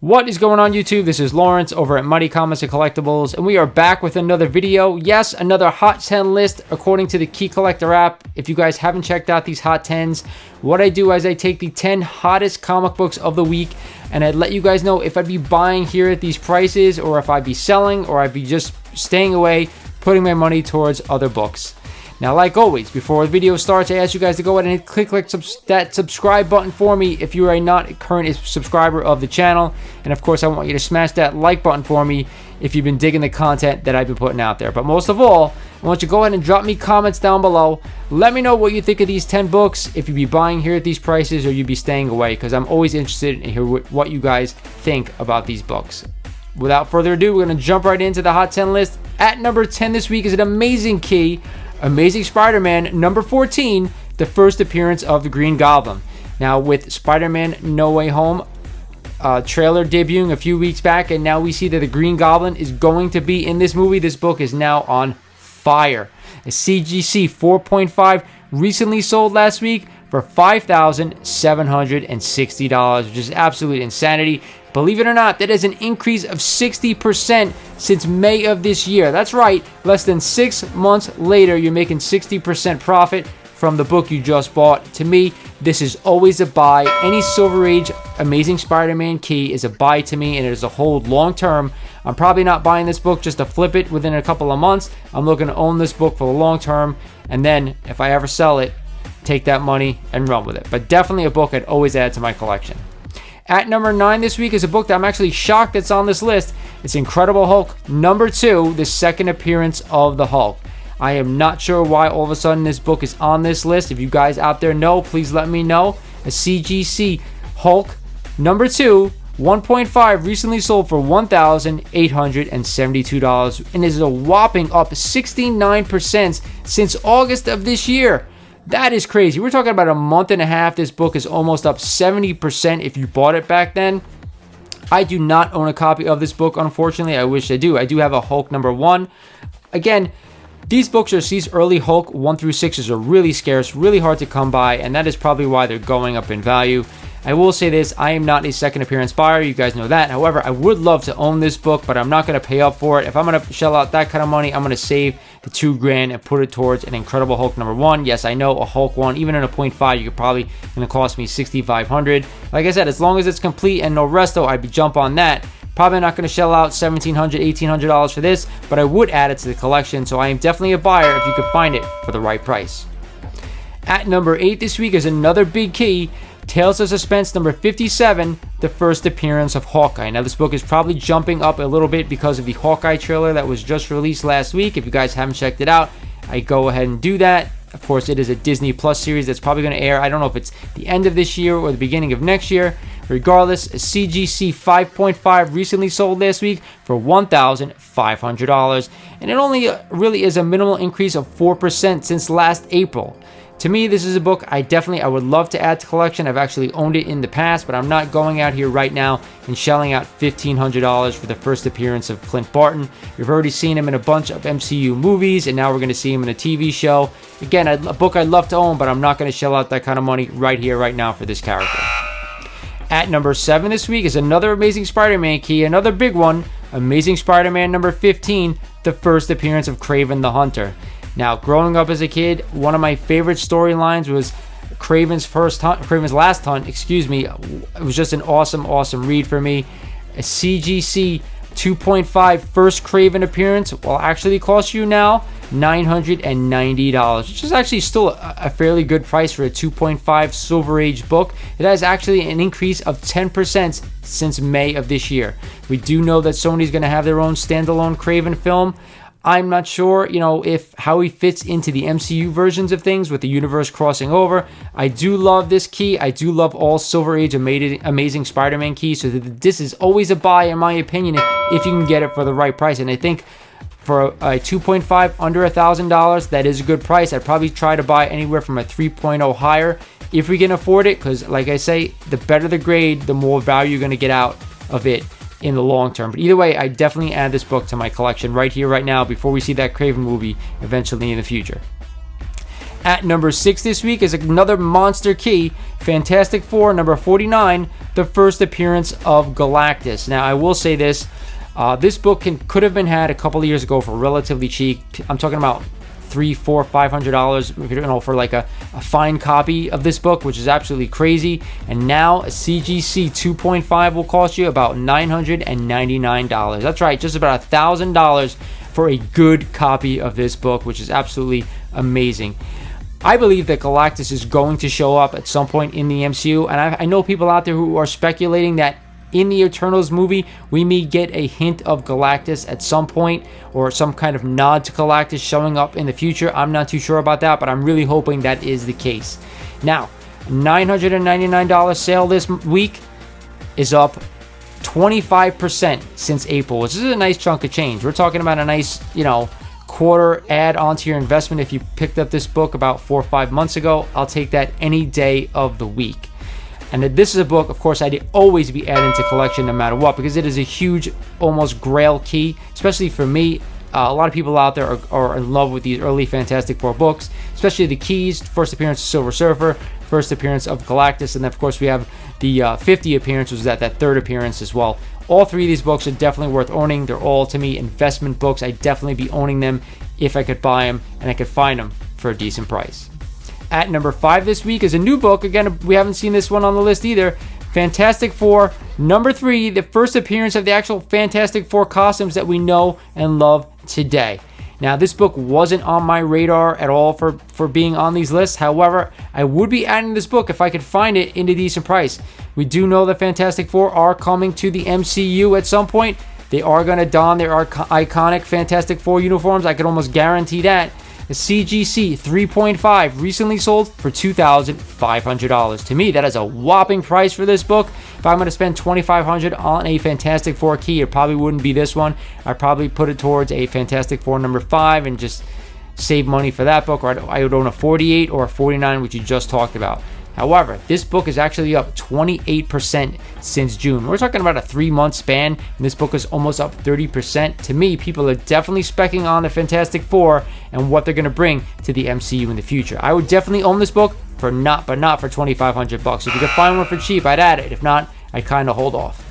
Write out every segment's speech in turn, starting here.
What is going on YouTube? This is Lawrence over at Mighty Comics and Collectibles, and we are back with another video. Yes, another Hot 10 list according to the Key Collector app. If you guys haven't checked out these Hot 10s, what I do is I take the 10 hottest comic books of the week, and I'd let you guys know if I'd be buying here at these prices, or if I'd be selling, or I'd be just staying away, putting my money towards other books. Now, like always, before the video starts, I ask you guys to go ahead and click that subscribe button for me if you are not a current subscriber of the channel. And of course, I want you to smash that like button for me if you've been digging the content that I've been putting out there. But most of all, I want you to go ahead and drop me comments down below. Let me know what you think of these 10 books, if you'd be buying here at these prices or you'd be staying away, because I'm always interested in hearing what you guys think about these books. Without further ado, we're going to jump right into the Hot 10 list. At number 10 this week is an amazing key. Amazing Spider-Man number 14, the first appearance of the Green Goblin. Now, with Spider-Man No Way Home trailer debuting a few weeks back, and now we see that the Green Goblin is going to be in this movie. This book is now on fire. A CGC 4.5 recently sold last week for $5,760, which is absolute insanity. Believe it or not, that is an increase of 60% since May of this year. That's right, less than 6 months later, you're making 60% profit from the book you just bought. To me, this is always a buy. Any Silver Age Amazing Spider-Man key is a buy to me, and it is a hold long term. I'm probably not buying this book just to flip it within a couple of months. I'm looking to own this book for the long term, and then if I ever sell it, take that money and run with it. But definitely a book I'd always add to my collection. At number 9 this week is a book that I'm actually shocked that's on this list. It's Incredible Hulk number 2, the second appearance of the Hulk. I am not sure why all of a sudden this book is on this list. If you guys out there know, please let me know. A CGC Hulk number 2, 1.5, recently sold for $1,872, and is a whopping up 69% since August of this year. That is crazy. We're talking about a month and a half. This book is almost up 70% if you bought it back then. I do not own a copy of this book, unfortunately. I wish I do. I do have a Hulk number 1. Again, these early Hulk 1 through 6s are really scarce, really hard to come by, and that is probably why they're going up in value. I will say this, I am not a second appearance buyer, you guys know that. However, I would love to own this book, but I'm not going to pay up for it. If I'm going to shell out that kind of money, I'm going to save the $2,000 and put it towards an Incredible Hulk number 1. Yes, I know a Hulk 1, even in a 0.5, you could probably going to cost me $6,500. Like I said, as long as it's complete and no resto, I'd be jump on that. Probably not going to shell out $1,700, $1,800 for this, but I would add it to the collection, so I am definitely a buyer if you could find it for the right price. At number 8 this week is another big key, Tales of Suspense number 57, the first appearance of Hawkeye. Now, this book is probably jumping up a little bit because of the Hawkeye trailer that was just released last week. If you guys haven't checked it out, I go ahead and do that. Of course, it is a Disney Plus series that's probably going to air. I don't know if it's the end of this year or the beginning of next year. Regardless, a CGC 5.5 recently sold last week for $1,500. And it only really is a minimal increase of 4% since last April. To me, this is a book I would love to add to collection. I've actually owned it in the past, but I'm not going out here right now and shelling out $1,500 for the first appearance of Clint Barton. We've already seen him in a bunch of MCU movies, and now we're going to see him in a TV show. Again, a book I'd love to own, but I'm not going to shell out that kind of money right here, right now for this character. At number 7 this week is another Amazing Spider-Man key, another big one, Amazing Spider-Man number 15, the first appearance of Craven the Hunter. Now, growing up as a kid, one of my favorite storylines was Craven's last hunt, It was just an awesome read for me. A CGC 2.5 first Craven appearance will actually cost you now $990, which is actually still a fairly good price for a 2.5 Silver Age book. It has actually an increase of 10% since May of this year. We do know that Sony's going to have their own standalone Craven film. I'm not sure, if how he fits into the MCU versions of things with the universe crossing over. I do love this key. I do love all Silver Age Amazing Spider-Man keys. So this is always a buy, in my opinion, if you can get it for the right price. And I think for a 2.5 under $1,000, that is a good price. I'd probably try to buy anywhere from a 3.0 higher if we can afford it. Because like I say, the better the grade, the more value you're going to get out of it in the long term. But either way, I definitely add this book to my collection right here, right now, before we see that Craven movie eventually in the future. At number 6 this week is another monster key, Fantastic Four, number 49, the first appearance of Galactus. Now, I will say this. This book could have been had a couple of years ago for relatively cheap. I'm talking about $300, $400, $500, for like a fine copy of this book, which is absolutely crazy. And now a CGC 2.5 will cost you about $999. That's right, just about $1,000 for a good copy of this book, which is absolutely amazing. I believe that Galactus is going to show up at some point in the MCU, and I know people out there who are speculating that in the Eternals movie, we may get a hint of Galactus at some point, or some kind of nod to Galactus showing up in the future. I'm not too sure about that, but I'm really hoping that is the case. Now, $999 sale this week is up 25% since April, which is a nice chunk of change. We're talking about a nice, quarter add onto your investment. If you picked up this book about 4 or 5 months ago, I'll take that any day of the week. And this is a book, of course, I'd always be adding to collection no matter what, because it is a huge, almost grail key, especially for me. A lot of people out there are in love with these early Fantastic Four books, especially the keys, first appearance of Silver Surfer, first appearance of Galactus, and then, of course, we have the 50 appearance, which is that third appearance as well. All three of these books are definitely worth owning. They're all, to me, investment books. I'd definitely be owning them if I could buy them and I could find them for a decent price. At number 5 this week is a new book. Again, we haven't seen this one on the list either. Fantastic Four, number 3, the first appearance of the actual Fantastic Four costumes that we know and love today. Now, this book wasn't on my radar at all for being on these lists. However, I would be adding this book if I could find it in a decent price. We do know the Fantastic Four are coming to the MCU at some point. They are going to don their iconic Fantastic Four uniforms. I could almost guarantee that. The CGC 3.5 recently sold for $2,500. To me, that is a whopping price for this book. If I'm going to spend $2,500 on a Fantastic Four key, it probably wouldn't be this one. I'd probably put it towards a Fantastic Four number 5 and just save money for that book. Or I would own a 48 or a 49, which you just talked about. However, this book is actually up 28% since June. We're talking about a 3-month span, and this book is almost up 30%. To me, people are definitely specking on the Fantastic Four and what they're going to bring to the MCU in the future. I would definitely own this book, but not for $2,500. If you could find one for cheap, I'd add it. If not, I'd kind of hold off.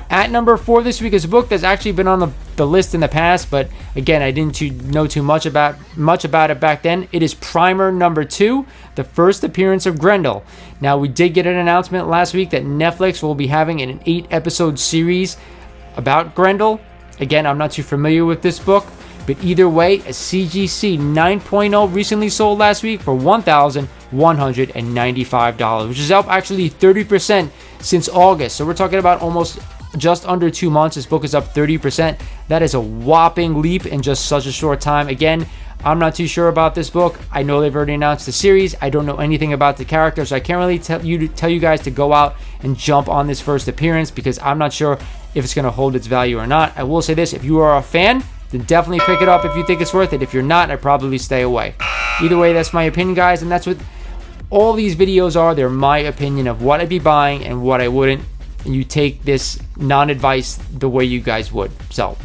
At number 4 this week is a book that's actually been on the list in the past, but again, I didn't know too much about it back then. It is Primer number 2, the first appearance of Grendel. Now, we did get an announcement last week that Netflix will be having an 8-episode series about Grendel. Again, I'm not too familiar with this book, but either way, a CGC 9.0 recently sold last week for $1,195, which is up actually 30% since August. So we're talking about almost just under 2 months. This book is up 30%. That is a whopping leap in just such a short time. Again, I'm not too sure about this book. I know they've already announced the series. I don't know anything about the character, so I can't really tell you guys to go out and jump on this first appearance, because I'm not sure if it's going to hold its value or not. I will say this: if you are a fan, then definitely pick it up if you think it's worth it. If you're not, I'd probably stay away. Either way, that's my opinion, guys, and that's what all these videos are. They're my opinion of what I'd be buying and what I wouldn't. And you take this non-advice the way you guys would. So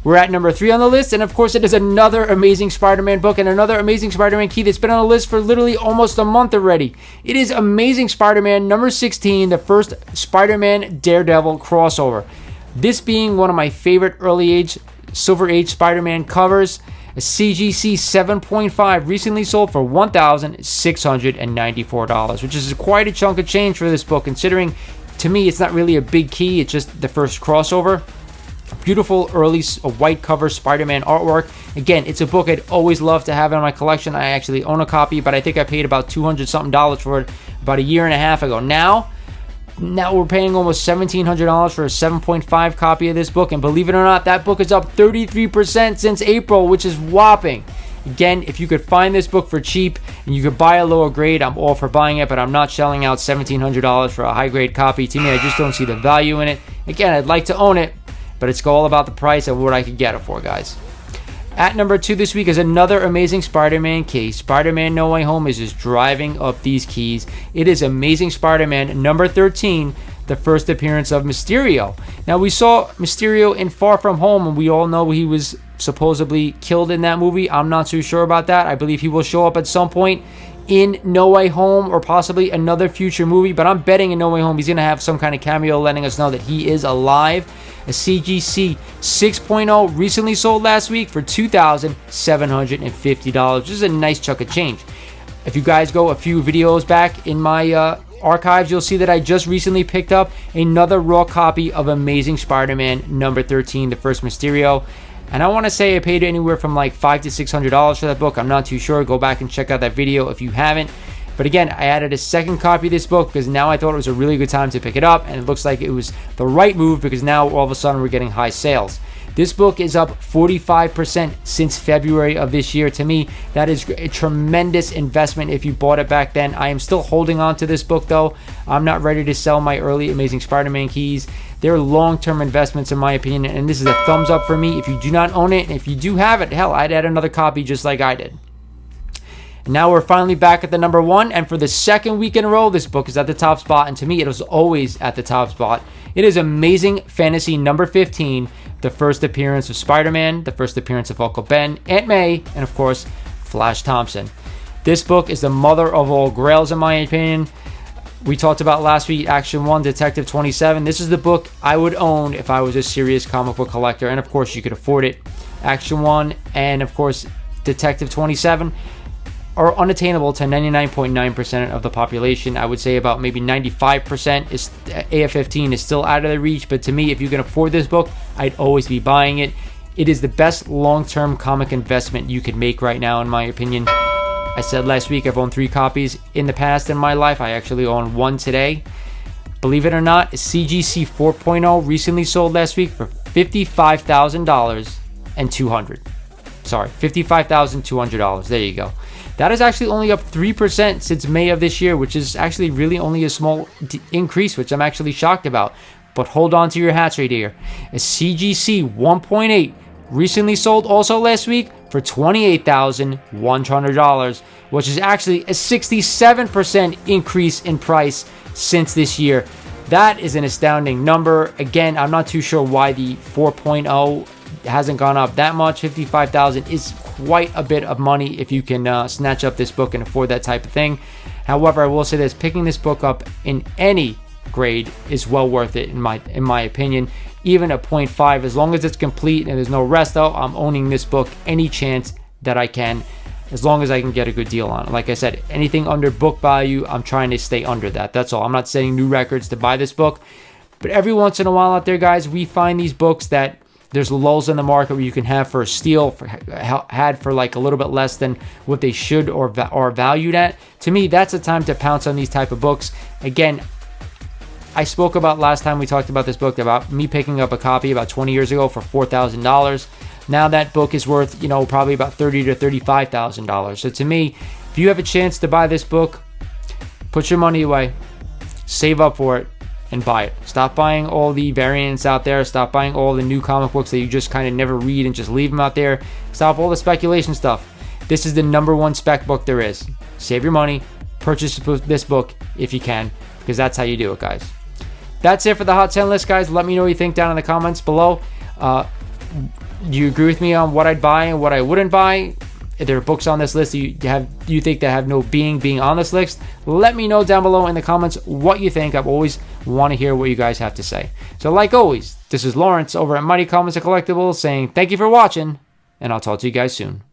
we're at number 3 on the list, and of course it is another Amazing Spider-Man book and another Amazing Spider-Man key that's been on the list for literally almost a month already. It is Amazing Spider-Man number 16, the first Spider-Man Daredevil crossover. This being one of my favorite early age, Silver Age Spider-Man covers. A CGC 7.5 recently sold for $1,694, which is quite a chunk of change for this book, considering to me it's not really a big key, it's just the first crossover. Beautiful early white cover Spider-Man artwork. Again, it's a book I'd always love to have in my collection. I actually own a copy, but I think I paid about $200-something for it about a year and a half ago. Now we're paying almost $1,700 for a 7.5 copy of this book, and believe it or not, that book is up 33% since April, which is whopping. Again, if you could find this book for cheap and you could buy a lower grade, I'm all for buying it, but I'm not shelling out $1,700 for a high grade copy. To me, I just don't see the value in it. Again, I'd like to own it, but it's all about the price of what I could get it for, guys. At number 2 this week is another Amazing Spider-Man key. Spider-Man No Way Home is just driving up these keys. It is Amazing Spider-Man number 13, the first appearance of Mysterio. Now, we saw Mysterio in Far From Home, and we all know he was supposedly killed in that movie. I'm not too sure about that. I believe he will show up at some point in No Way Home or possibly another future movie, but I'm betting in No Way Home he's going to have some kind of cameo letting us know that he is alive. A CGC 6.0 recently sold last week for $2,750, which is a nice chunk of change. If you guys go a few videos back in my archives, you'll see that I just recently picked up another raw copy of Amazing Spider-Man number 13, the first Mysterio. And I want to say I paid anywhere from like $500 to $600 for that book. I'm not too sure. Go back and check out that video if you haven't. But again, I added a second copy of this book because now I thought it was a really good time to pick it up. And it looks like it was the right move because now all of a sudden we're getting high sales. This book is up 45% since February of this year. To me, that is a tremendous investment if you bought it back then. I am still holding on to this book though. I'm not ready to sell my early Amazing Spider-Man keys. They're long-term investments in my opinion, and this is a thumbs up for me if you do not own it. And if you do have it, hell, I'd add another copy just like I did. Now we're finally back at the number one, and for the second week in a row, this book is at the top spot, and to me, it was always at the top spot. It is Amazing Fantasy number 15, the first appearance of Spider-Man, the first appearance of Uncle Ben, Aunt May, and of course, Flash Thompson. This book is the mother of all grails, in my opinion. We talked about last week, Action 1, Detective 27. This is the book I would own if I was a serious comic book collector, and of course, you could afford it. Action 1 and, of course, Detective 27 are unattainable to 99.9% of the population. I would say about maybe 95% is AF-15 is still out of the reach, but to me, if you can afford this book, I'd always be buying it. It is the best long-term comic investment you could make right now, in my opinion. I said last week I've owned 3 copies in the past in my life. I actually own 1 today. Believe it or not, CGC 4.0 recently sold last week for $55,000 and $200. Sorry, $55,200. There you go. That is actually only up 3% since May of this year, which is actually really only a small increase, which I'm actually shocked about. But hold on to your hats right here. A CGC 1.8 recently sold also last week for $28,100, which is actually a 67% increase in price since this year. That is an astounding number. Again, I'm not too sure why the 4.0 hasn't gone up that much. $55,000 is quite a bit of money if you can snatch up this book and afford that type of thing. However, I will say this, picking this book up in any grade is well worth it in my opinion. Even a 0.5, as long as it's complete and there's no resto, I'm owning this book any chance that I can, as long as I can get a good deal on it. Like I said, anything under book value, I'm trying to stay under that. That's all. I'm not setting new records to buy this book. But every once in a while out there, guys, we find these books that there's lulls in the market where you can have for a steal, had for like a little bit less than what they should or valued at. To me, that's the time to pounce on these type of books. Again, I spoke about last time we talked about this book, about me picking up a copy about 20 years ago for $4,000. Now that book is worth, probably about $30,000 to $35,000. So to me, if you have a chance to buy this book, put your money away, save up for it, and buy it. Stop buying all the variants out there. Stop buying all the new comic books that you just kind of never read and just leave them out there. Stop all the speculation stuff. This is the number one spec book there is. Save your money, purchase this book if you can, because that's how you do it, guys. That's it for the Hot 10 list, guys. Let me know what you think down in the comments below. Do you agree with me on what I'd buy and what I wouldn't buy? If there are books on this list that you think that have no being on this list, let me know down below in the comments what you think. I always want to hear what you guys have to say. So like always, this is Lawrence over at Mighty Comics and Collectibles saying thank you for watching, and I'll talk to you guys soon.